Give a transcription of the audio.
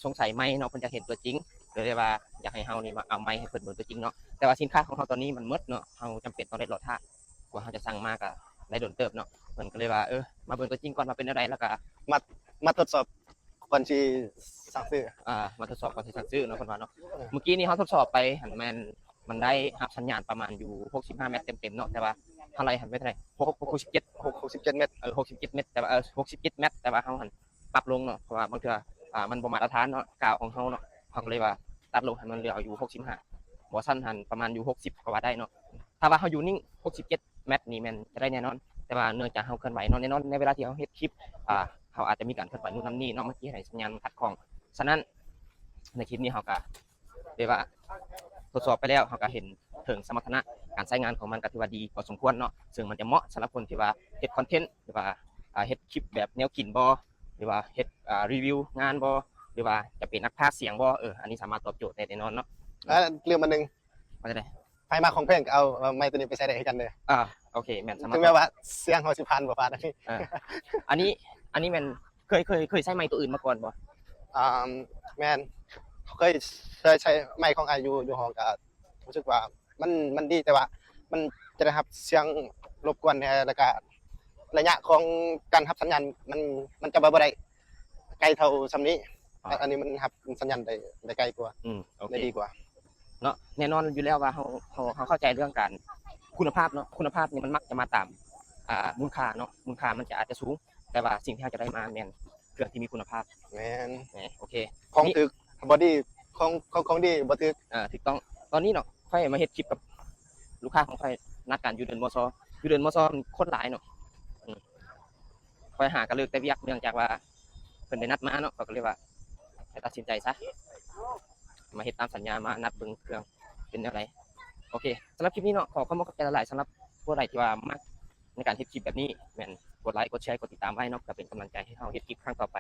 สงสัยไม้เนาะเพิ่นจะเห็นตัวจริงเลยว่าอยากให้เฮานี่มาเอาไม้ให้เพิ่นเบิ่งตัวจริงเนาะแต่ว่าสินค้าของเฮาตอนนี้มันหมดเนาะเฮาจำเป็นต้องได้รอท่ากว่าเฮาจะสั่งมาก็ได้โดนเติบเนาะเพิ่นก็เลยว่ามาเบิ่งตัวจริงก่อนว่าเป็นจังไดแล้วก็มามาทดสอบก่อนที่สั่งซื้อมาทดสอบก่อนสิสั่งซื้อเนาะเพิ่นว่าเนาะเมื่อกี้นี้เฮาทดสอบไปหันมันได้รับสัญญาณประมาณอยู่65เมตรเต็มๆเนาะแต่ว่าเท่าไหร่หันไปเท่าไหร่67 67 เมตร67เมตรแต่ว่า67เมตรแต่ว่าเฮาหันปรับลงเนาะเพราะว่าบางเทื่อมันบ่มาตรฐานเนาะกาวของเฮาเนาะเฮาก็เลยว่าตัดลงให้มันเหลืออยู่65บ่ซั่นหันประมาณอยู่60ก็ว่าได้เนาะถ้าว่าเฮาอยู่นิ่ง67เมตรนี่แม่นจะได้แน่นอนแต่ว่าเนื่องจากเฮาเคลื่อนไหวเนาะแน่นอนในเวลาที่เฮาเฮ็ดคลิปเขาอาจจะมีการเคลื่อนไหวนู่นนั่นนี่เนาะเมื่อกี้ให้สัญญาณขัดข้องฉะนั้นในคลิปนี้เฮาก็เรียกว่าทดสอบไปแล้วเฮาก็เห็นถึงสมรรถนะการใช้งานของมันก็ถือว่าดีพอสมควรเนาะซึ่งมันจะเหมาะสำหรับคนที่ว่าเฮ็ดคอนเทนต์หรือว่าเฮ็ดคลิปแบบแนวกินบ่หรือว่าเฮ็ดรีวิวงานบ่หรือว่าจะเป็นนักพากย์เสียงบ่อันนี้สามารถตอบโจทย์ได้แน่นอนเนาะเรื่องมันนึงว่าจะได้ไผมาของเพลงก็เอาไม้ตัวนี้ไปใช้ได้คือกันเด้อโอเคแม่นสามารถถึงแม้ว่าเสียงเฮาสิผ่านบ่ผ่านอันนี้อันนี้แม่นเคยใช้ไมค์ตัวอื่นมาก่อนบ่แม่นเคยใช้ไมค์ของอายุอยู่ห้องก็รู้สึกว่ามันดีแต่ว่ามันจะได้รับเสียงรบกวนแล้วก็ระยะของการรับสัญญาณมันจะบ่ได้ไกลเท่าซำนี้อันนี้มันรับสัญญาณได้ไกลกว่าโอเคได้ดีกว่าเนาะแน่นอนอยู่แล้วว่าเขาเข้าใจเรื่องการคุณภาพเนาะคุณภาพนี่มันมักจะมาตามมูลค่าเนาะมูลค่ามันจะอาจจะสูงแต่ว่าสิ่งที่เราจะได้มาแม่นเครื่องที่มีคุณภาพแม่นโอเคของถึกบอดี้ของดีบ่ถึกถูกต้องตอนนี้เนาะค่อยมาเฮ็ดคลิปกับลูกค้าของค่อยนัดกันอยู่เดือนมซคนหลายเนาะค่อยหากันเลิกแต่เวียกเนื่องจากว่าเพิ่นได้นัดมาเนาะก็เลยว่าให้ตัดสินใจซะมาเฮ็ดตามสัญญามานัดเบิ่งเครื่องเป็นจังไดโอเคสำหรับคลิปนี้เนาะขอความขอบใจหลายๆสำหรับผู้ใดที่ว่ามักในการเฮ็ดคลิปแบบนี้แม่นกดไลค์กดแชร์กดติดตามไว้เนาะก็เป็นกำลังใจให้เฮาเฮ็ดคลิปครั้งต่อไป